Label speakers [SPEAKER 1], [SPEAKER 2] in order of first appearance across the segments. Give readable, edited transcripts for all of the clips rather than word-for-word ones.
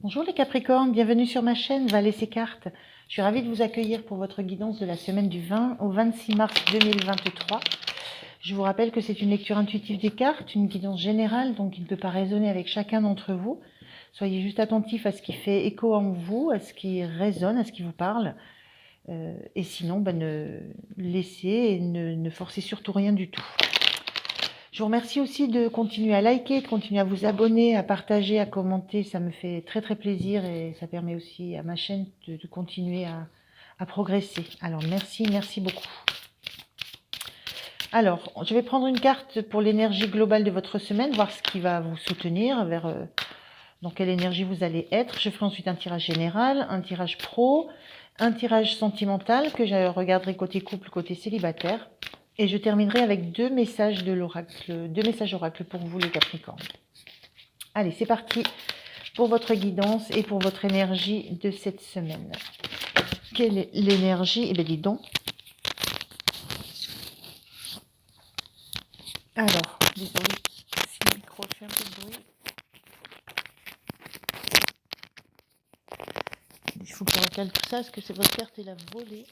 [SPEAKER 1] Bonjour les Capricornes, bienvenue sur ma chaîne Val et ses cartes. Je suis ravie de vous accueillir pour votre guidance de la semaine du 20 au 26 mars 2023. Je vous rappelle que c'est une lecture intuitive des cartes, une guidance générale, donc il ne peut pas résonner avec chacun d'entre vous. Soyez juste attentifs à ce qui fait écho en vous, à ce qui résonne, à ce qui vous parle. Et sinon, ne laissez et ne forcez surtout rien du tout. Je vous remercie aussi de continuer à liker, de continuer à vous abonner, à partager, à commenter. Ça me fait très très plaisir et ça permet aussi à ma chaîne de continuer à progresser. Alors merci beaucoup. Alors, je vais prendre une carte pour l'énergie globale de votre semaine, voir ce qui va vous soutenir, dans quelle énergie vous allez être. Je ferai ensuite un tirage général, un tirage pro, un tirage sentimental que je regarderai côté couple, côté célibataire. Et je terminerai avec deux messages oracles pour vous les Capricornes. Allez, c'est parti pour votre guidance et pour votre énergie de cette semaine. Quelle est l'énergie? Eh bien, dis donc. Alors, désolé si le micro fait un peu de bruit. Il faut que je recale tout ça parce que c'est votre carte et la volée.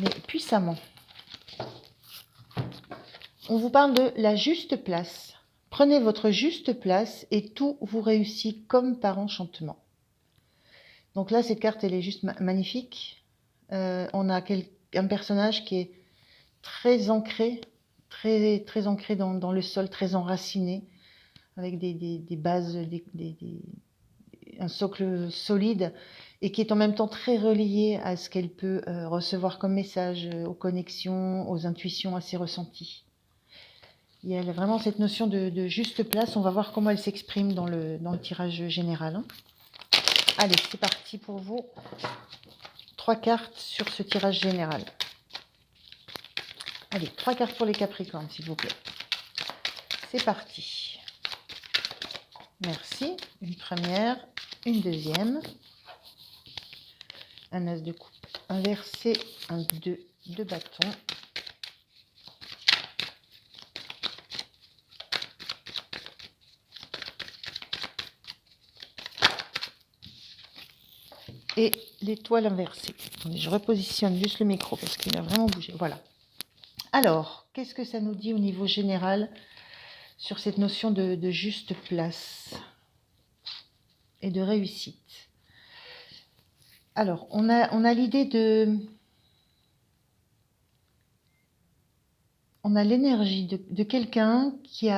[SPEAKER 1] Mais puissamment. On vous parle de la juste place. Prenez votre juste place et tout vous réussit comme par enchantement. Donc là, cette carte, elle est juste magnifique. On a un personnage qui est très ancré, très ancré dans le sol, très enraciné, avec des bases, un socle solide, et qui est en même temps très relié à ce qu'elle peut recevoir comme message, aux connexions, aux intuitions, à ses ressentis. Il y a vraiment cette notion de juste place. On va voir comment elle s'exprime dans le tirage général. Allez, c'est parti pour vous. 3 cartes sur ce tirage général. Allez, 3 cartes pour les Capricornes, s'il vous plaît. C'est parti. Merci. Une première, une deuxième. Un as de coupe inversé, un 2 de bâton. Et l'étoile inversée. Je repositionne juste le micro parce qu'il a vraiment bougé. Voilà. Alors, qu'est-ce que ça nous dit au niveau général sur cette notion de juste place et de réussite? Alors, on a l'idée de... On a l'énergie de quelqu'un qui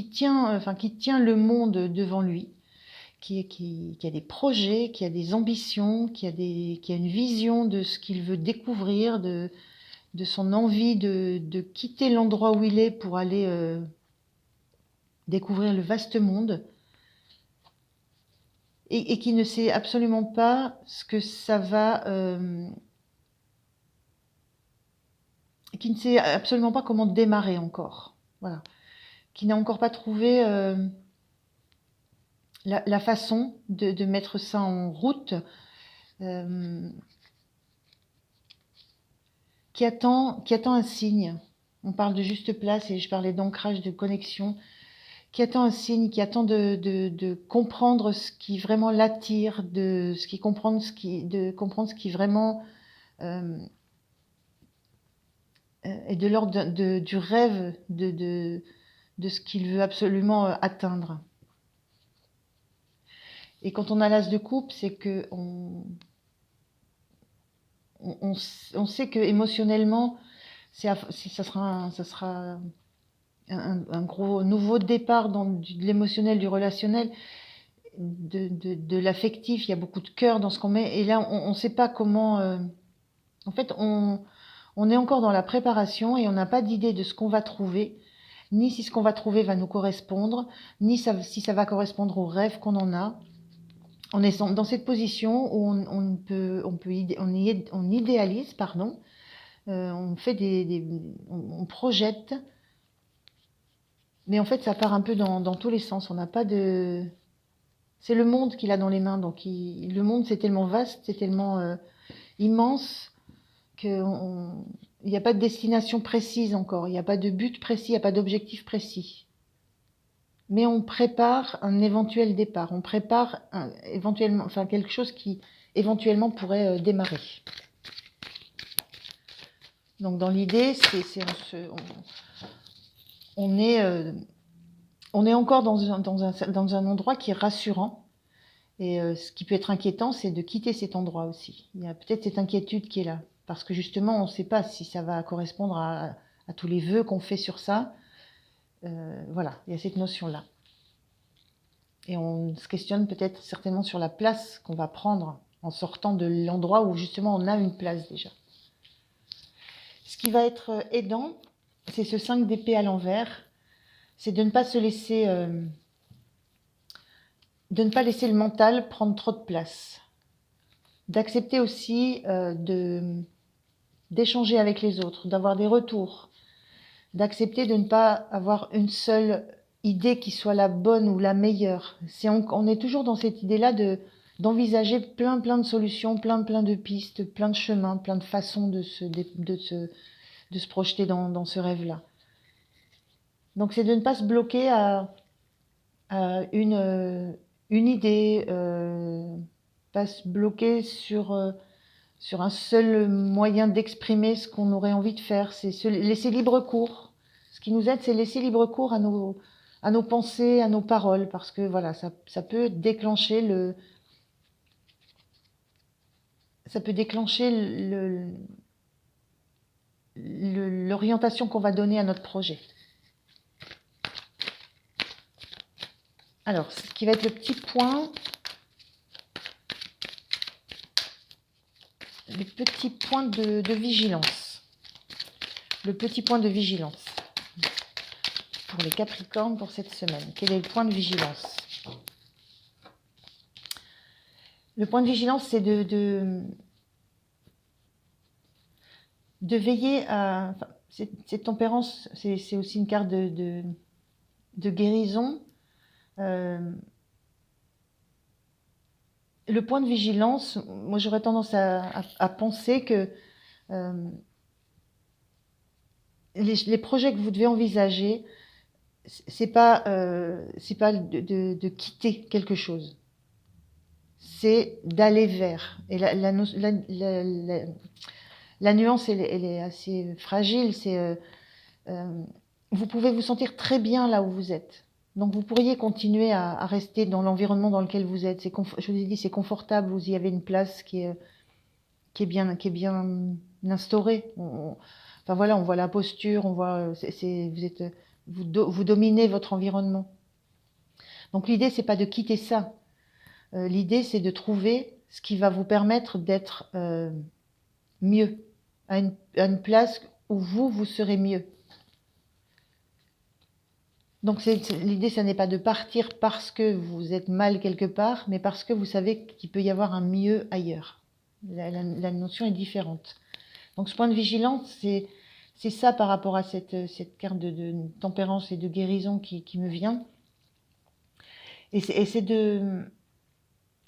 [SPEAKER 1] tient le monde devant lui, qui a des projets, qui a des ambitions, qui a une vision de ce qu'il veut découvrir, de son envie de quitter l'endroit où il est pour aller découvrir le vaste monde, et qui ne sait absolument pas ce que ça va... qui ne sait absolument pas comment démarrer encore. Voilà. Qui n'a encore pas trouvé la façon de mettre ça en route, qui attend un signe. On parle de juste place et je parlais d'ancrage, de connexion, qui attend un signe, qui attend de comprendre ce qui vraiment l'attire, de comprendre ce qui vraiment est de l'ordre du rêve, de ce qu'il veut absolument atteindre. Et quand on a l'as de coupe, c'est que on sait que émotionnellement, ça sera un gros nouveau départ dans de l'émotionnel, du relationnel, de l'affectif. Il y a beaucoup de cœur dans ce qu'on met. Et là, on ne sait pas comment... en fait, on est encore dans la préparation et on n'a pas d'idée de ce qu'on va trouver, ni si ce qu'on va trouver va nous correspondre, ni si ça va correspondre au rêve qu'on en a. On est dans cette position où on idéalise, pardon, on fait on projette, mais en fait ça part un peu dans tous les sens. On n'a pas de... C'est le monde qu'il a dans les mains, donc le monde c'est tellement vaste, c'est tellement immense qu'il n'y a pas de destination précise encore, il n'y a pas de but précis, il n'y a pas d'objectif précis. mais on prépare un éventuel départ. On prépare éventuellement, enfin quelque chose qui éventuellement pourrait démarrer. Donc dans l'idée, on est encore dans un endroit qui est rassurant. Et ce qui peut être inquiétant, c'est de quitter cet endroit aussi. Il y a peut-être cette inquiétude qui est là. Parce que justement, on ne sait pas si ça va correspondre à tous les vœux qu'on fait sur ça. Voilà, il y a cette notion-là. Et on se questionne peut-être certainement sur la place qu'on va prendre en sortant de l'endroit où justement on a une place déjà. Ce qui va être aidant, c'est ce 5 d'épée à l'envers. C'est de ne pas se laisser... de ne pas laisser le mental prendre trop de place. D'accepter aussi d'échanger avec les autres, d'avoir des retours, d'accepter de ne pas avoir une seule idée qui soit la bonne ou la meilleure. On est toujours dans cette idée-là d'envisager plein de solutions, plein de pistes, plein de chemins, plein de façons de se projeter dans ce rêve-là. Donc c'est de ne pas se bloquer à une idée, pas se bloquer sur un seul moyen d'exprimer ce qu'on aurait envie de faire. C'est se laisser libre cours. Ce qui nous aide, c'est laisser libre cours à nos pensées, à nos paroles, parce que voilà, ça peut déclencher l'orientation qu'on va donner à notre projet. Alors, ce qui va être le petit point de vigilance. Le petit point de vigilance pour les Capricornes pour cette semaine. Quel est le point de vigilance? Le point de vigilance, c'est de veiller à... Enfin, cette tempérance, c'est aussi une carte de guérison. Le point de vigilance, moi j'aurais tendance à penser que les projets que vous devez envisager, c'est pas de quitter quelque chose, c'est d'aller vers. Et la nuance, elle est assez fragile. Vous pouvez vous sentir très bien là où vous êtes. Donc vous pourriez continuer à rester dans l'environnement dans lequel vous êtes. Je vous ai dit, c'est confortable. Vous y avez une place qui est bien instaurée. Enfin voilà, on voit la posture, on voit, vous dominez votre environnement. Donc l'idée, c'est pas de quitter ça. L'idée, c'est de trouver ce qui va vous permettre d'être mieux, à une place où vous serez mieux. Donc l'idée, ça n'est pas de partir parce que vous êtes mal quelque part, mais parce que vous savez qu'il peut y avoir un mieux ailleurs. La notion est différente. Donc ce point de vigilance, c'est ça par rapport à cette carte de tempérance et de guérison qui me vient. Et c'est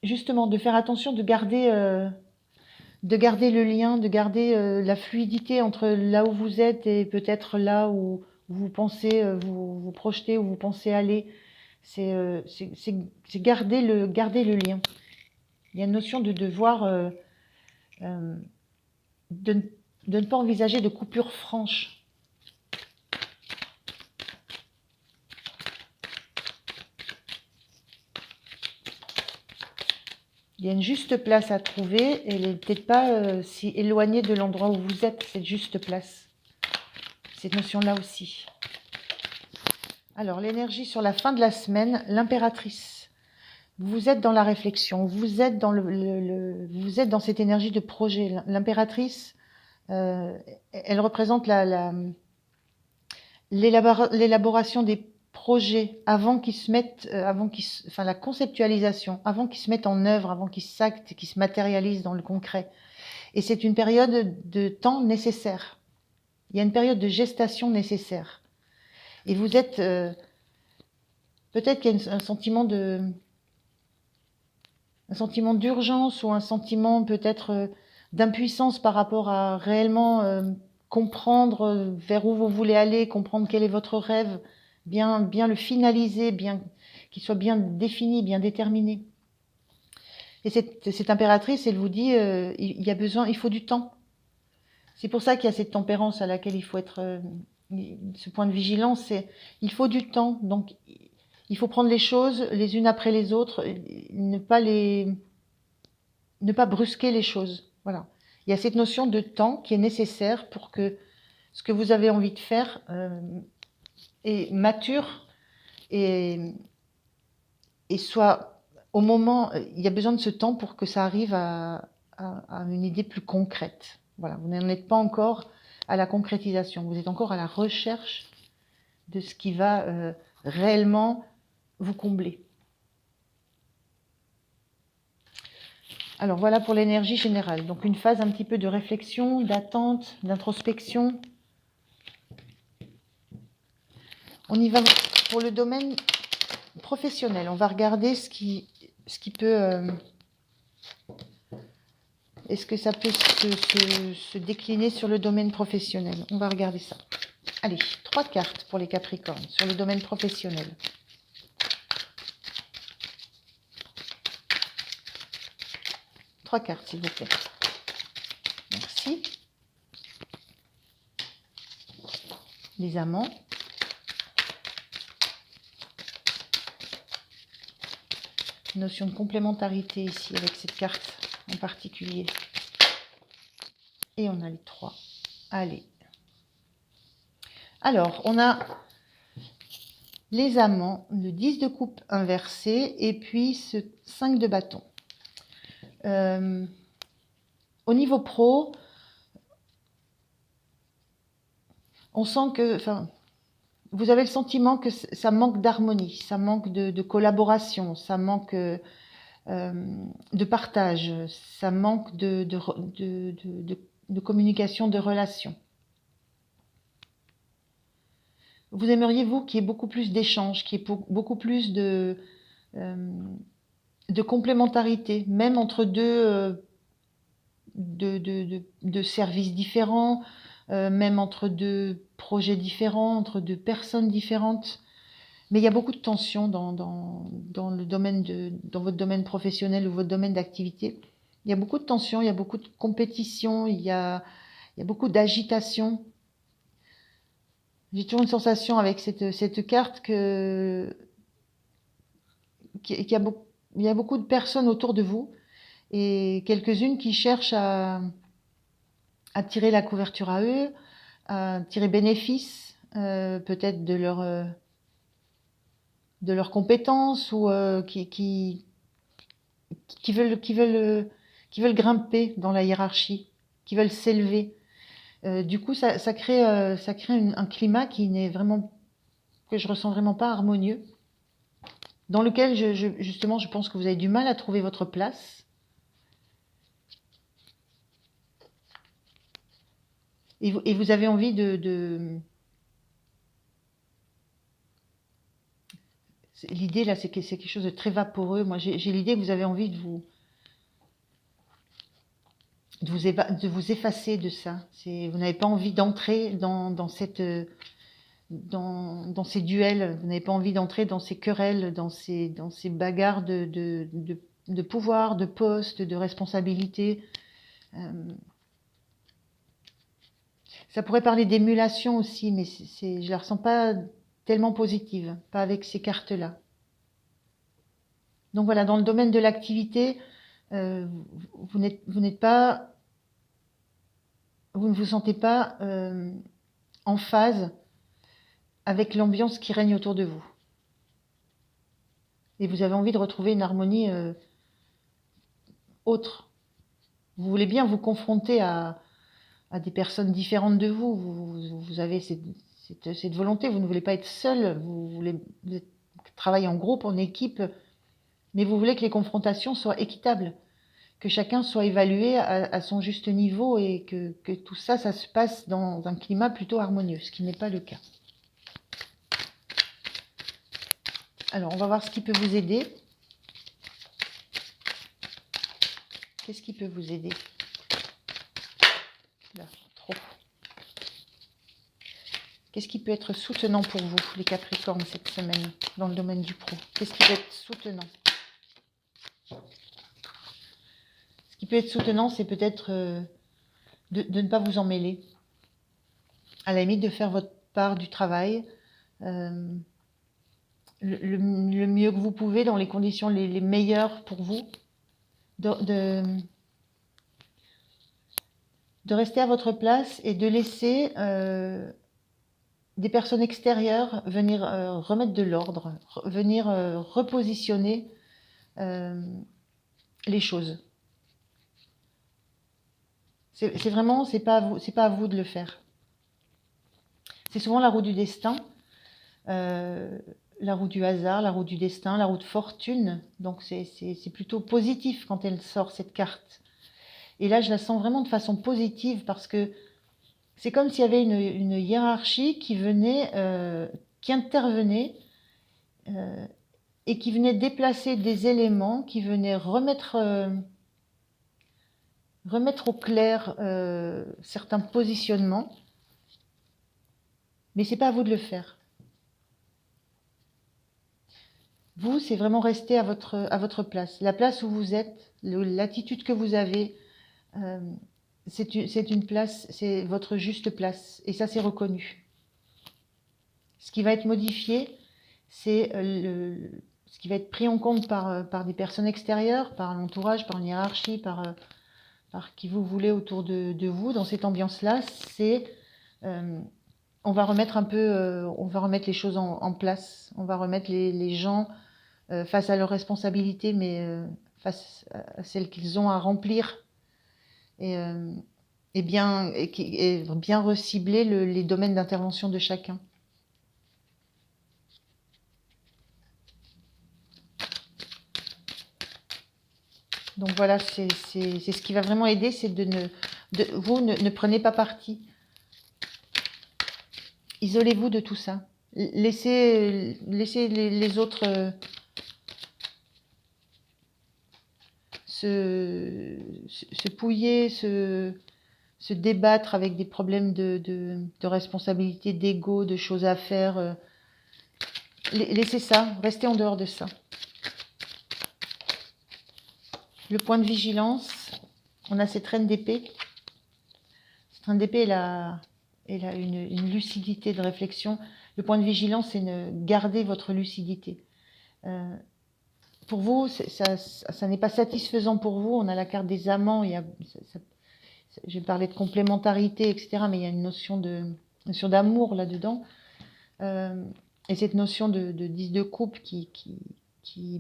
[SPEAKER 1] justement de faire attention, de garder le lien, de garder la fluidité entre là où vous êtes et peut-être là où vous pensez vous projetez, où vous pensez aller. C'est garder le lien. Il y a une notion de devoir de ne pas envisager de coupure franche. Il y a une juste place à trouver et elle n'est peut-être pas si éloignée de l'endroit où vous êtes, cette juste place. Cette notion-là aussi. Alors, l'énergie sur la fin de la semaine, l'impératrice. Vous êtes dans la réflexion, vous êtes dans vous êtes dans cette énergie de projet. L'impératrice, elle représente l'élaboration des projets avant qu'ils se mettent, enfin la conceptualisation, avant qu'ils se mettent en œuvre, avant qu'ils s'actent, qu'ils se matérialisent dans le concret. Et c'est une période de temps nécessaire. Il y a une période de gestation nécessaire. Et vous êtes peut-être qu'il y a un sentiment d'urgence ou un sentiment peut-être d'impuissance par rapport à réellement comprendre vers où vous voulez aller, comprendre quel est votre rêve, bien le finaliser, bien qu'il soit bien défini, bien déterminé. Et cette impératrice, elle vous dit, il faut du temps. C'est pour ça qu'il y a cette tempérance à laquelle il faut être, ce point de vigilance, il faut du temps. Donc, il faut prendre les choses les unes après les autres, ne pas brusquer les choses. Voilà. Il y a cette notion de temps qui est nécessaire pour que ce que vous avez envie de faire est mature et soit au moment, il y a besoin de ce temps pour que ça arrive à une idée plus concrète. Voilà, vous n'en êtes pas encore à la concrétisation, vous êtes encore à la recherche de ce qui va réellement vous combler. Alors voilà pour l'énergie générale. Donc une phase un petit peu de réflexion, d'attente, d'introspection. On y va pour le domaine professionnel. On va regarder ce qui peut... est-ce que ça peut se décliner sur le domaine professionnel? On va regarder ça. Allez, 3 cartes pour les Capricornes sur le domaine professionnel. Trois cartes, s'il vous plaît. Merci. Les amants. Notion de complémentarité ici avec cette carte en particulier. Et on a les 3. Allez. Alors, on a les amants, le 10 de coupe inversé et puis ce 5 de bâton. Au niveau pro, on sent que, vous avez le sentiment que ça manque d'harmonie, ça manque de collaboration, ça manque de partage, ça manque de communication, de relation. Vous aimeriez, vous, qu'il y ait beaucoup plus d'échanges, qu'il y ait beaucoup plus de complémentarité, même entre deux services différents, même entre deux projets différents, entre deux personnes différentes. Mais il y a beaucoup de tension dans le domaine dans votre domaine professionnel ou votre domaine d'activité. Il y a beaucoup de tension, il y a beaucoup de compétition, il y a beaucoup d'agitation. J'ai toujours une sensation avec cette carte qu'il y a beaucoup de personnes autour de vous et quelques-unes qui cherchent à tirer la couverture à eux, à tirer bénéfice peut-être de leurs compétences ou qui veulent grimper dans la hiérarchie, qui veulent s'élever. Du coup, ça crée un climat que je ressens vraiment pas harmonieux, dans lequel justement je pense que vous avez du mal à trouver votre place. Et vous avez envie l'idée là, c'est quelque chose de très vaporeux. Moi, j'ai l'idée que vous avez envie de vous effacer de ça. Vous n'avez pas envie d'entrer dans ces duels. Vous n'avez pas envie d'entrer dans ces querelles, dans ces bagarres de pouvoir, de poste, de responsabilité. Ça pourrait parler d'émulation aussi, mais je ne la ressens pas tellement positive, pas avec ces cartes-là. Donc voilà, dans le domaine de l'activité, vous ne vous sentez pas en phase avec l'ambiance qui règne autour de vous. Et vous avez envie de retrouver une harmonie autre. Vous voulez bien vous confronter à des personnes différentes de vous. Vous avez cette volonté, vous ne voulez pas être seul, vous voulez travailler en groupe, en équipe, mais vous voulez que les confrontations soient équitables, que chacun soit évalué à son juste niveau et que tout ça se passe dans un climat plutôt harmonieux, ce qui n'est pas le cas. Alors, on va voir ce qui peut vous aider. Qu'est-ce qui peut vous aider? Là, trop. Qu'est-ce qui peut être soutenant pour vous, les Capricornes, cette semaine, dans le domaine du pro? Qu'est-ce qui peut être soutenant? Ce qui peut être soutenant, c'est peut-être de ne pas vous en mêler. À la limite, de faire votre part du travail le mieux que vous pouvez, dans les conditions les meilleures pour vous. De rester à votre place et de laisser des personnes extérieures venir remettre de l'ordre, venir repositionner les choses. C'est vraiment, c'est pas à vous de le faire. C'est souvent la roue du destin, la roue du hasard, la roue du destin, la roue de fortune. Donc c'est plutôt positif quand elle sort, cette carte. Et là, je la sens vraiment de façon positive, parce que c'est comme s'il y avait une hiérarchie qui venait, qui intervenait et qui venait déplacer des éléments, qui venait remettre au clair certains positionnements. Mais c'est pas à vous de le faire. Vous, c'est vraiment rester à votre place. La place où vous êtes, l'attitude que vous avez, c'est une place, c'est votre juste place. Et ça, c'est reconnu. Ce qui va être modifié, c'est ce qui va être pris en compte par des personnes extérieures, par l'entourage, par une hiérarchie, par qui vous voulez autour de vous, dans cette ambiance-là, c'est on va remettre les choses en place. On va remettre les gens face à leurs responsabilités, mais face à celles qu'ils ont à remplir, et bien recibler les domaines d'intervention de chacun. Donc voilà, c'est ce qui va vraiment aider, c'est vous ne prenez pas parti. Isolez-vous de tout ça. Laissez les autres se pouiller, se débattre avec des problèmes de responsabilité, d'ego, de choses à faire. Laissez ça, restez en dehors de ça. Le point de vigilance, on a cette reine d'épée. Cette reine d'épée, elle a une lucidité de réflexion. Le point de vigilance, c'est de garder votre lucidité. Pour vous, ça n'est pas satisfaisant pour vous. On a la carte des amants. J'ai parlé de complémentarité, etc. Mais il y a une notion d'amour là-dedans. Et cette notion de 10 de coupe qui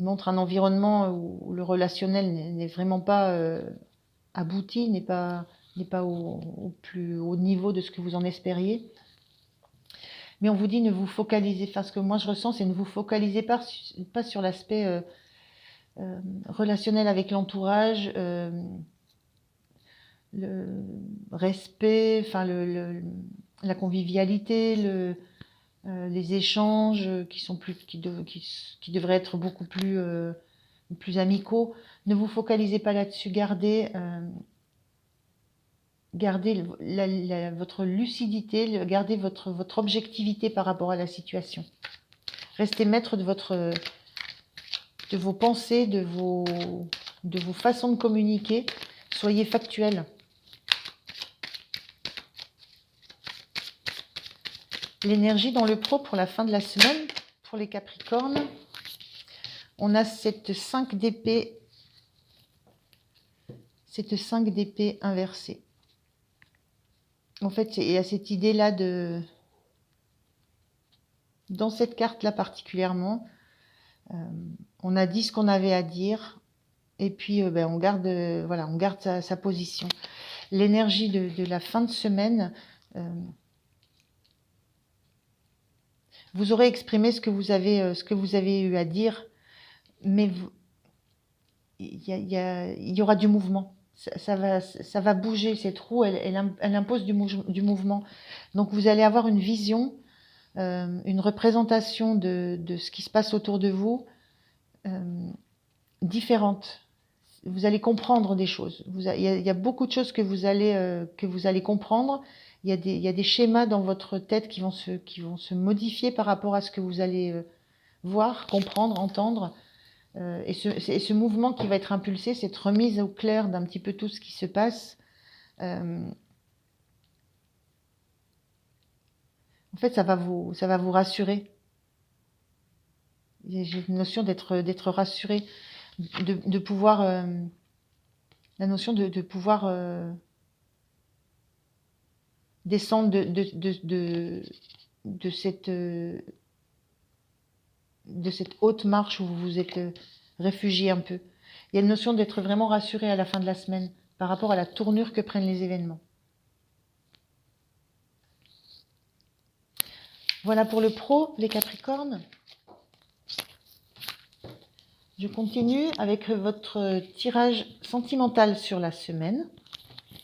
[SPEAKER 1] montre un environnement où le relationnel n'est vraiment pas abouti, n'est pas au plus haut niveau de ce que vous en espériez. Mais on vous dit, ne vous focalisez, enfin ce que moi je ressens, c'est ne vous focalisez pas sur l'aspect relationnel avec l'entourage, le respect, enfin la convivialité, les échanges qui devraient être beaucoup plus amicaux. Ne vous focalisez pas là-dessus, gardez votre lucidité, gardez votre objectivité par rapport à la situation. Restez maître de vos pensées, de vos façons de communiquer. Soyez factuel. L'énergie dans le pro pour la fin de la semaine, pour les Capricornes, on a cette 5 d'épée inversée. En fait, il y a cette idée-là dans cette carte-là particulièrement, on a dit ce qu'on avait à dire, et puis on garde sa position. L'énergie de la fin de semaine, vous aurez exprimé ce que vous avez eu à dire, mais il y aura du mouvement. Ça va bouger, cette roue, elle impose du mouvement. Donc vous allez avoir une vision, une représentation de ce qui se passe autour de vous, différente. Vous allez comprendre des choses. Il y a beaucoup de choses que vous allez comprendre, il y a des schémas dans votre tête qui vont se modifier par rapport à ce que vous allez voir, comprendre, entendre. Et ce mouvement qui va être impulsé, cette remise au clair d'un petit peu tout ce qui se passe, en fait, ça va vous rassurer. J'ai une notion d'être rassuré, de pouvoir, la notion de pouvoir descendre de cette haute marche où vous vous êtes réfugié un peu. Il y a une notion d'être vraiment rassuré à la fin de la semaine par rapport à la tournure que prennent les événements. Voilà pour le pro, les Capricornes. Je continue avec votre tirage sentimental sur la semaine.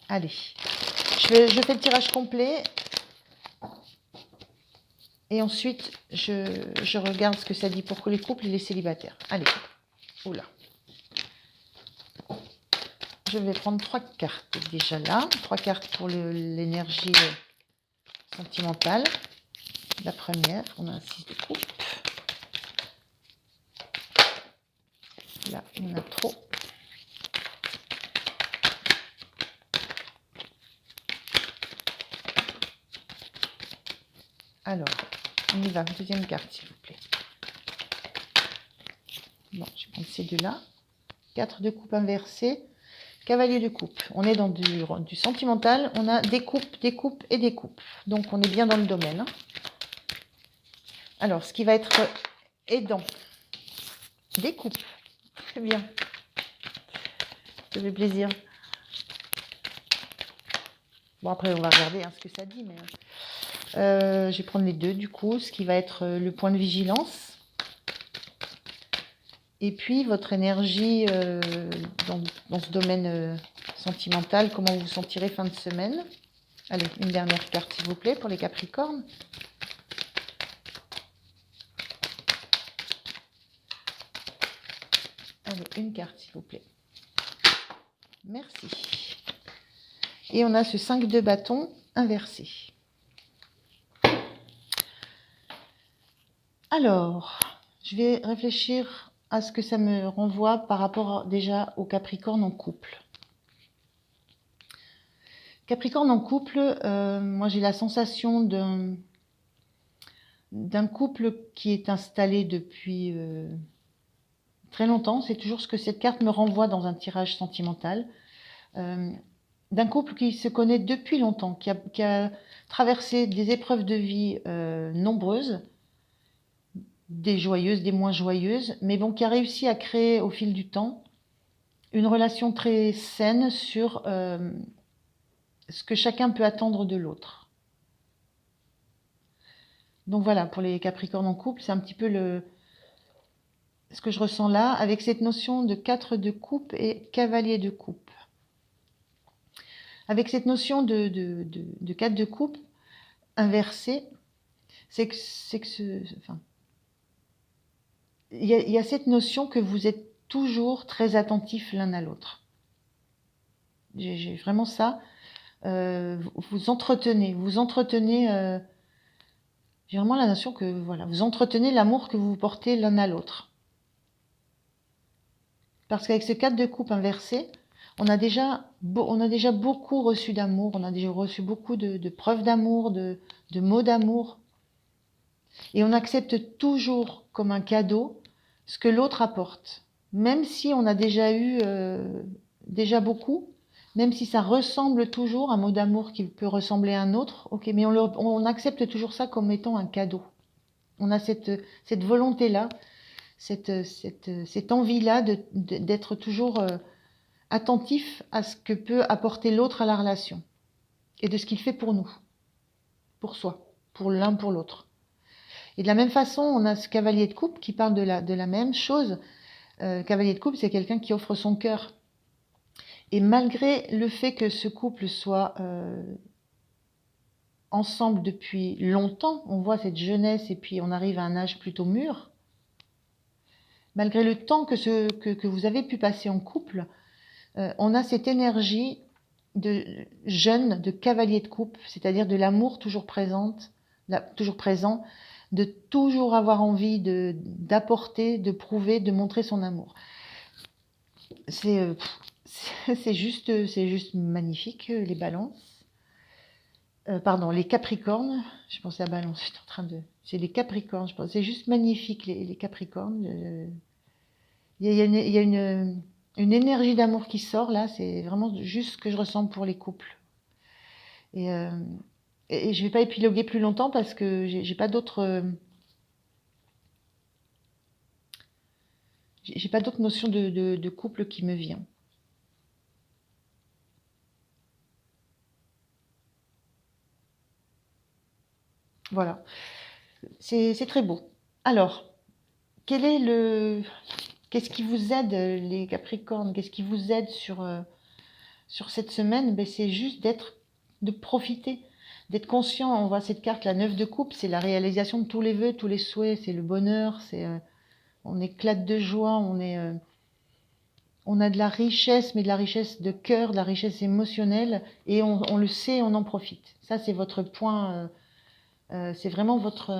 [SPEAKER 1] Allez, je fais le tirage complet. Et ensuite, je regarde ce que ça dit pour les couples et les célibataires. Allez, oula. Je vais prendre 3 cartes déjà là. 3 cartes pour l'énergie sentimentale. La première, on a un 6 de coupe. Là, il y en a trop. Alors, on y va. Deuxième carte, s'il vous plaît. Bon, je vais prendre ces deux-là. 4 de coupe inversées. Cavalier de coupe. On est dans du sentimental. On a des coupes et des coupes. Donc, on est bien dans le domaine. Hein. Alors, ce qui va être aidant. Des coupes. Très bien. Ça fait plaisir. Bon, après, on va regarder ce que ça dit. Mais je vais prendre les deux, du coup. Ce qui va être le point de vigilance. Et puis, votre énergie dans ce domaine sentimental, comment vous vous sentirez fin de semaine. Allez, une dernière carte, s'il vous plaît, pour les Capricornes. Allez, une carte, s'il vous plaît. Merci. Et on a ce 5 de bâton inversé. Alors, je vais réfléchir à ce que ça me renvoie par rapport déjà au Capricorne en couple. Capricorne en couple, moi j'ai la sensation d'un couple qui est installé depuis très longtemps. C'est toujours ce que cette carte me renvoie dans un tirage sentimental. D'un couple qui se connaît depuis longtemps, qui a traversé des épreuves de vie nombreuses, des joyeuses, des moins joyeuses, mais bon, qui a réussi à créer au fil du temps une relation très saine sur ce que chacun peut attendre de l'autre. Donc voilà, pour les Capricornes en couple, c'est un petit peu ce que je ressens là, avec cette notion de 4 de coupe et cavalier de coupe. Avec cette notion de 4 de coupe inversée, c'est que il y a cette notion que vous êtes toujours très attentifs l'un à l'autre. J'ai vraiment ça. Vous entretenez. J'ai vraiment la notion que voilà, vous entretenez l'amour que vous portez l'un à l'autre. Parce qu'avec ce 4 de coupe inversé, on a déjà beaucoup reçu d'amour, on a déjà reçu beaucoup de preuves d'amour, de mots d'amour. Et on accepte toujours comme un cadeau ce que l'autre apporte. Même si on a déjà eu déjà beaucoup, même si ça ressemble toujours, un mot d'amour qui peut ressembler à un autre, ok, mais on accepte toujours ça comme étant un cadeau. On a cette volonté-là, cette envie-là d'être toujours attentif à ce que peut apporter l'autre à la relation et de ce qu'il fait pour nous, pour soi, pour l'un, pour l'autre. Et de la même façon, on a ce cavalier de coupe qui parle de la même chose. Cavalier de coupe, c'est quelqu'un qui offre son cœur. Et malgré le fait que ce couple soit ensemble depuis longtemps, on voit cette jeunesse et puis on arrive à un âge plutôt mûr, malgré le temps que vous avez pu passer en couple, on a cette énergie de jeune, de cavalier de coupe, c'est-à-dire de l'amour toujours toujours présent, de toujours avoir envie d'apporter, de prouver, de montrer son amour. C'est juste magnifique, les balances. Pardon, les capricornes. Je pensais à balance, j'étais en train de... C'est les capricornes, je pense. C'est juste magnifique, les capricornes. Il y a une énergie d'amour qui sort, là. C'est vraiment juste ce que je ressens pour les couples. Et, euh, et je vais pas épiloguer plus longtemps parce que j'ai pas d'autres... J'ai pas d'autres notions de couple qui me vient. Voilà. C'est très beau. Alors, qu'est-ce qui vous aide, les Capricornes? Qu'est-ce qui vous aide sur cette semaine? Ben, c'est juste de profiter, d'être conscient. On voit cette carte, la 9 de coupe, c'est la réalisation de tous les vœux, tous les souhaits, c'est le bonheur, on éclate de joie, on a de la richesse, mais de la richesse de cœur, de la richesse émotionnelle, et on le sait, on en profite. Ça, c'est votre point, c'est vraiment votre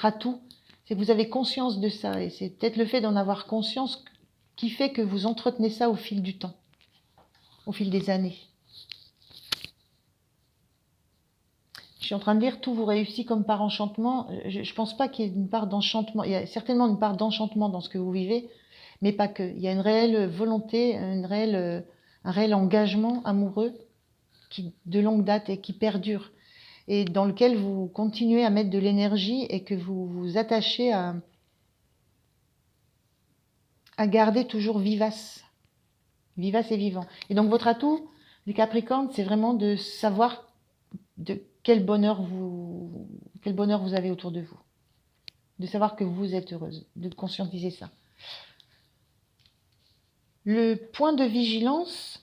[SPEAKER 1] atout, c'est que vous avez conscience de ça, et c'est peut-être le fait d'en avoir conscience qui fait que vous entretenez ça au fil du temps, au fil des années. Je suis en train de lire, tout vous réussit comme par enchantement. Je ne pense pas qu'il y ait une part d'enchantement. Il y a certainement une part d'enchantement dans ce que vous vivez, mais pas que. Il y a une réelle volonté, un réel engagement amoureux de longue date et qui perdure, et dans lequel vous continuez à mettre de l'énergie et que vous vous attachez à garder toujours vivace et vivant. Et donc votre atout du Capricorne, c'est vraiment de savoir de quel bonheur vous avez autour de vous, de savoir que vous êtes heureuse, de conscientiser ça. Le point de vigilance,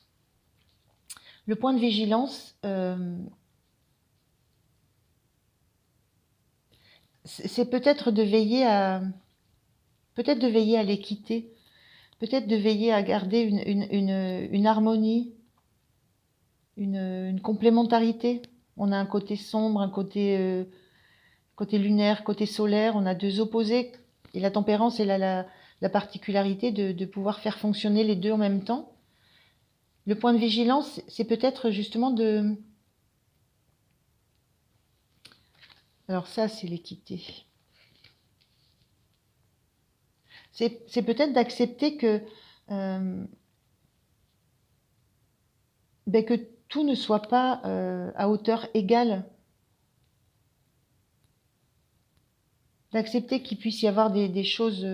[SPEAKER 1] c'est peut-être de veiller à l'équité, peut-être de veiller à garder une harmonie, une complémentarité. On a un côté sombre, un côté lunaire, côté solaire, on a deux opposés. Et la tempérance, elle a la particularité de pouvoir faire fonctionner les deux en même temps. Le point de vigilance, c'est peut-être justement de... Alors ça, c'est l'équité. C'est peut-être d'accepter que tout ne soit pas à hauteur égale. D'accepter qu'il puisse y avoir des choses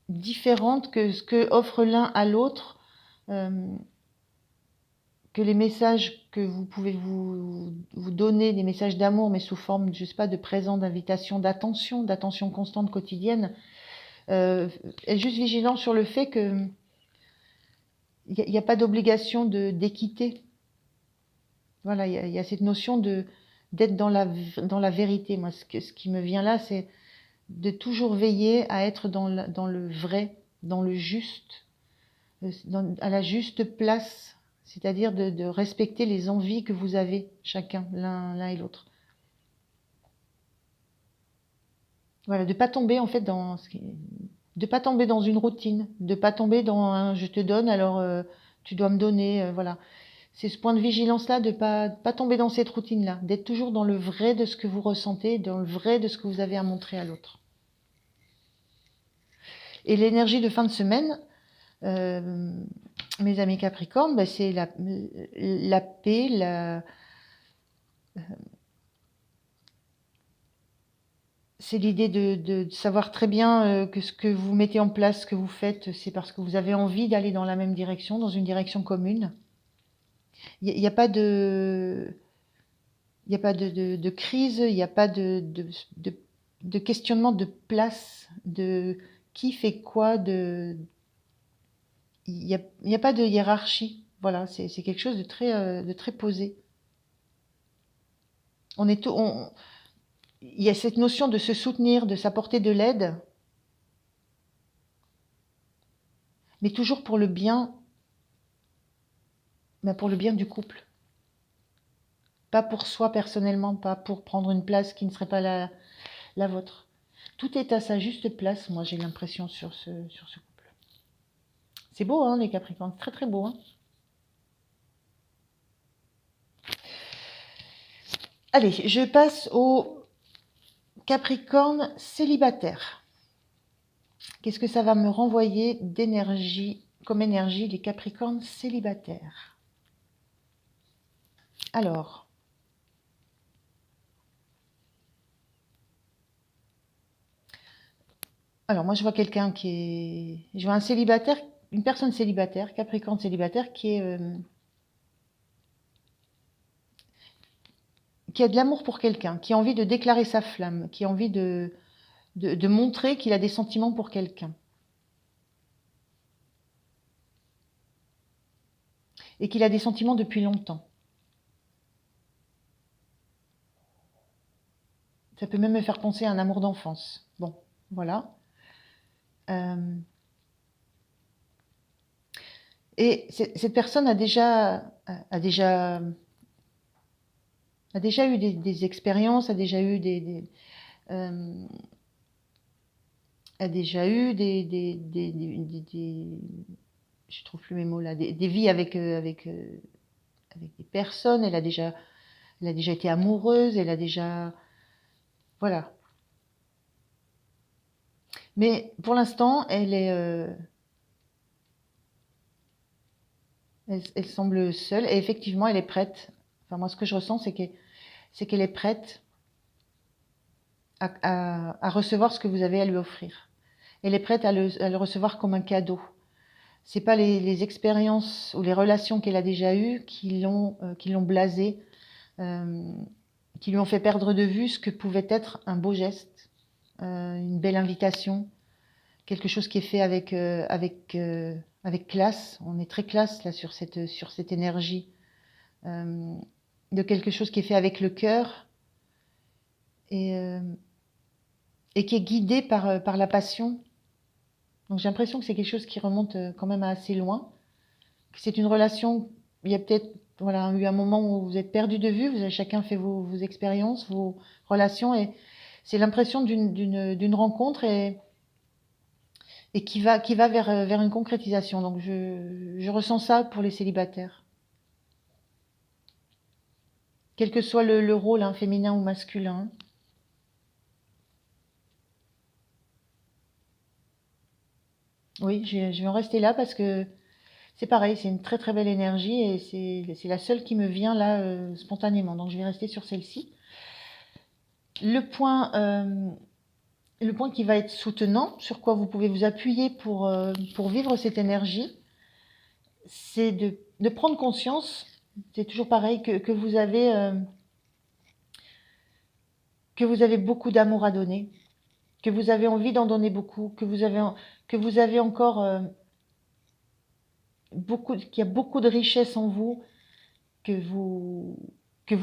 [SPEAKER 1] différentes, que ce que offre l'un à l'autre, que les messages que vous pouvez vous donner, des messages d'amour, mais sous forme, je sais pas, de présents, d'invitation, d'attention constante quotidienne, est juste vigilant sur le fait que il n'y a pas d'obligation d'équité. Voilà, il y a cette notion d'être dans la vérité. Moi, ce qui me vient là, c'est de toujours veiller à être dans le vrai, dans le juste, à la juste place, c'est-à-dire de respecter les envies que vous avez chacun, l'un et l'autre. Voilà, de pas tomber en fait de pas tomber dans une routine, de pas tomber dans un je te donne alors tu dois me donner, voilà. C'est ce point de vigilance là, de pas tomber dans cette routine là, d'être toujours dans le vrai de ce que vous ressentez, dans le vrai de ce que vous avez à montrer à l'autre. Et l'énergie de fin de semaine, mes amis Capricorne, ben c'est la paix, c'est l'idée de savoir très bien que ce que vous mettez en place, ce que vous faites, c'est parce que vous avez envie d'aller dans la même direction, dans une direction commune. Il n'y a pas de crise, il n'y a pas de questionnement de place, de qui fait quoi, il y a pas de hiérarchie. Voilà, c'est quelque chose de très posé. Il y a cette notion de se soutenir, de s'apporter de l'aide, mais toujours pour le bien mais pour le bien du couple. Pas pour soi personnellement, pas pour prendre une place qui ne serait pas la vôtre. Tout est à sa juste place, moi j'ai l'impression sur ce couple. C'est beau, hein, les Capricornes, très très beau. Hein. Allez, je passe au Capricorne célibataire. Qu'est-ce que ça va me renvoyer d'énergie, comme énergie, les Capricornes célibataires? Alors, moi je vois quelqu'un qui est... Je vois un célibataire, une personne célibataire, Capricorne célibataire, qui a de l'amour pour quelqu'un, qui a envie de déclarer sa flamme, qui a envie de montrer qu'il a des sentiments pour quelqu'un. Et qu'il a des sentiments depuis longtemps. Ça peut même me faire penser à un amour d'enfance. Bon, voilà. Et cette personne a déjà eu des expériences, a déjà eu je trouve plus mes mots là, des vies avec des personnes. Elle a déjà été amoureuse, elle a déjà, voilà. Mais pour l'instant, elle semble seule et effectivement, elle est prête. Enfin, moi, ce que je ressens, c'est qu'elle est prête à recevoir ce que vous avez à lui offrir. Elle est prête à le recevoir comme un cadeau. C'est pas les expériences ou les relations qu'elle a déjà eues qui l'ont blasée, qui lui ont fait perdre de vue ce que pouvait être un beau geste, une belle invitation, quelque chose qui est fait avec classe. On est très classe là sur cette énergie de quelque chose qui est fait avec le cœur et qui est guidé par la passion. Donc j'ai l'impression que c'est quelque chose qui remonte quand même à assez loin. Que c'est une relation, il y a peut-être eu un moment où vous êtes perdu de vue, vous avez chacun fait vos expériences, vos relations, et c'est l'impression d'une rencontre et qui va vers une concrétisation. Donc je ressens ça pour les célibataires. Quel que soit le rôle, hein, féminin ou masculin. Oui, je vais en rester là parce que c'est pareil, c'est une très très belle énergie et c'est la seule qui me vient là spontanément. Donc je vais rester sur celle-ci. Le point qui va être soutenant, sur quoi vous pouvez vous appuyer pour vivre cette énergie, c'est de prendre conscience, c'est toujours pareil, que vous avez beaucoup d'amour à donner, que vous avez envie d'en donner beaucoup, que vous avez encore qu'il y a beaucoup de richesse en vous, que vous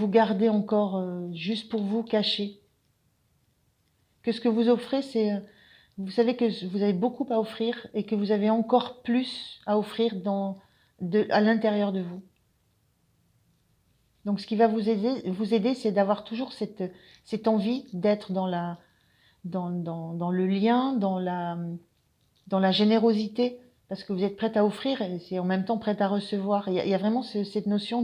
[SPEAKER 1] gardez encore juste pour vous, caché. Que ce que vous offrez, vous savez que vous avez beaucoup à offrir et que vous avez encore plus à offrir à l'intérieur de vous. Donc ce qui va vous aider, c'est d'avoir toujours cette envie d'être dans le lien, dans la générosité, parce que vous êtes prête à offrir et c'est en même temps prête à recevoir. Il y a vraiment cette notion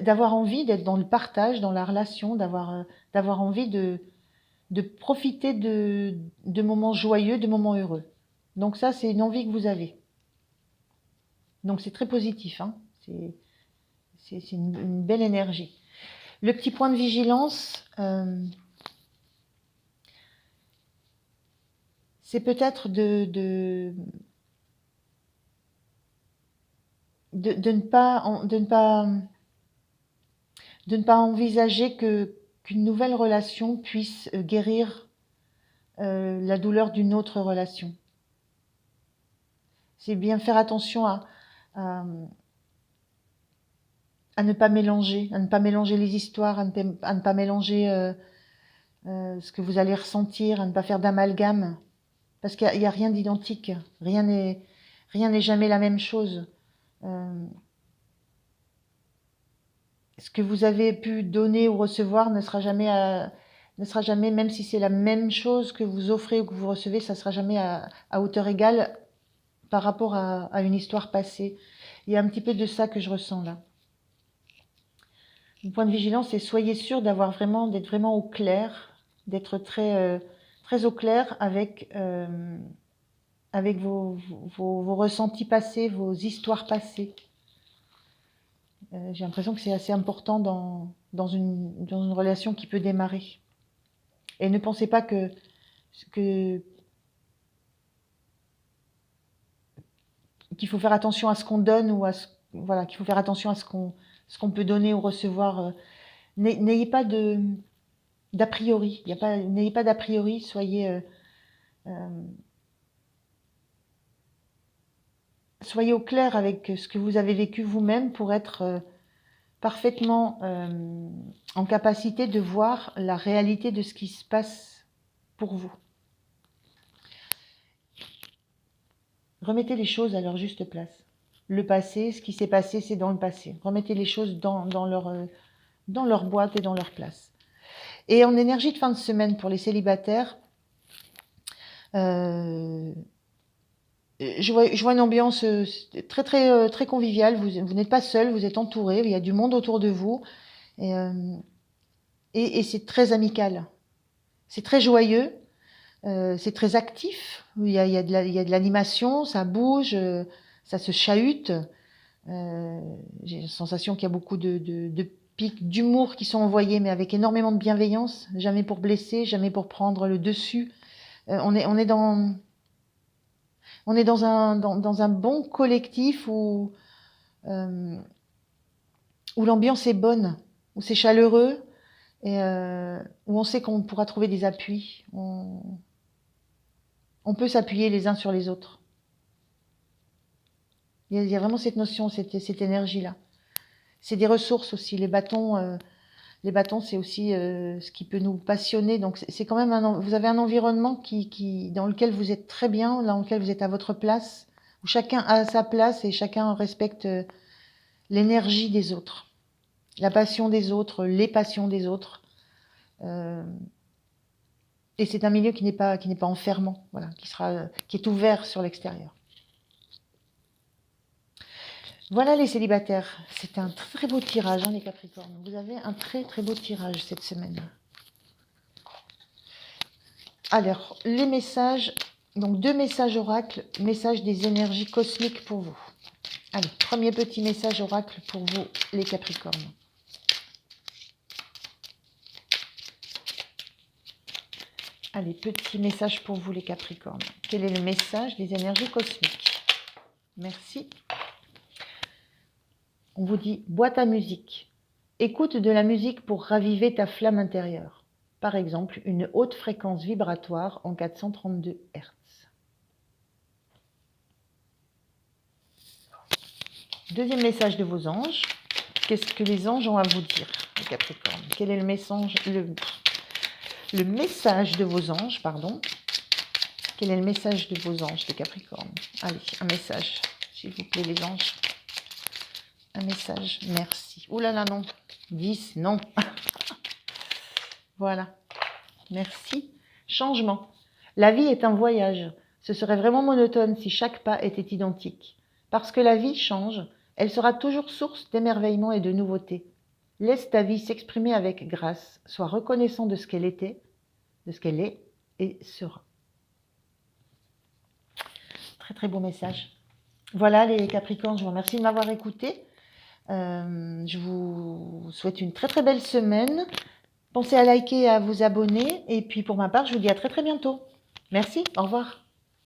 [SPEAKER 1] d'avoir envie d'être dans le partage, dans la relation, d'avoir envie de profiter de moments joyeux, de moments heureux. Donc ça, c'est une envie que vous avez. Donc c'est très positif, hein. C'est une belle énergie. Le petit point de vigilance, c'est peut-être de ne pas envisager qu'une nouvelle relation puisse guérir la douleur d'une autre relation. C'est bien faire attention à ne pas mélanger, les histoires, à ne pas mélanger ce que vous allez ressentir, à ne pas faire d'amalgame, parce qu'il n'y a rien d'identique, rien Rien n'est jamais la même chose. Ce que vous avez pu donner ou recevoir ne sera jamais, même si c'est la même chose que vous offrez ou que vous recevez, ça ne sera jamais à hauteur égale par rapport à une histoire passée. Il y a un petit peu de ça que je ressens là. Le point de vigilance, c'est soyez sûr d'être vraiment au clair, d'être très, très au clair avec vos ressentis passés, vos histoires passées. J'ai l'impression que c'est assez important dans une relation qui peut démarrer. Et ne pensez pas qu'il faut faire attention à ce qu'on donne ou voilà, qu'il faut faire attention à ce qu'on peut donner ou recevoir. N'ayez pas d'a priori. N'ayez pas d'a priori. Soyez au clair avec ce que vous avez vécu vous-même pour être parfaitement en capacité de voir la réalité de ce qui se passe pour vous. Remettez les choses à leur juste place. Le passé, ce qui s'est passé, c'est dans le passé. Remettez les choses dans leur boîte et dans leur place. Et en énergie de fin de semaine pour les célibataires, je vois une ambiance très, très, très conviviale. Vous n'êtes pas seul, vous êtes entouré, il y a du monde autour de vous. Et c'est très amical. C'est très joyeux. C'est très actif, il y a de l'animation, ça bouge, ça se chahute. J'ai la sensation qu'il y a beaucoup de pics d'humour qui sont envoyés, mais avec énormément de bienveillance, jamais pour blesser, jamais pour prendre le dessus. On est dans un bon collectif où l'ambiance est bonne, où c'est chaleureux et où on sait qu'on pourra trouver des appuis. On peut s'appuyer les uns sur les autres. Il y a vraiment cette notion, cette énergie-là. C'est des ressources aussi. Les bâtons, c'est aussi ce qui peut nous passionner. Donc c'est quand même vous avez un environnement dans lequel vous êtes très bien, dans lequel vous êtes à votre place, où chacun a sa place et chacun respecte l'énergie des autres, la passion des autres, les passions des autres. Et c'est un milieu qui n'est pas enfermant, voilà, qui est ouvert sur l'extérieur. Voilà les célibataires, c'est un très très beau tirage, les Capricornes. Vous avez un très très beau tirage cette semaine. Alors, les messages, donc 2 messages oracles, messages des énergies cosmiques pour vous. Allez, premier petit message oracle pour vous les Capricornes. Allez, petit message pour vous les Capricornes. Quel est le message des énergies cosmiques? Merci. On vous dit boîte à musique. Écoute de la musique pour raviver ta flamme intérieure. Par exemple, une haute fréquence vibratoire en 432 Hz. Deuxième message de vos anges. Qu'est-ce que les anges ont à vous dire, les Capricornes? Quel est le message de vos anges, pardon. Quel est le message de vos anges, les Capricornes? Allez, un message, s'il vous plaît, les anges. Un message, merci. Ouh là là, non. 10, non. Voilà. Merci. Changement. La vie est un voyage. Ce serait vraiment monotone si chaque pas était identique. Parce que la vie change, elle sera toujours source d'émerveillement et de nouveautés. Laisse ta vie s'exprimer avec grâce. Sois reconnaissant de ce qu'elle était, de ce qu'elle est et sera. Très très beau message. Voilà les Capricornes, je vous remercie de m'avoir écouté. Je vous souhaite une très très belle semaine. Pensez à liker et à vous abonner. Et puis pour ma part, je vous dis à très très bientôt. Merci, au revoir.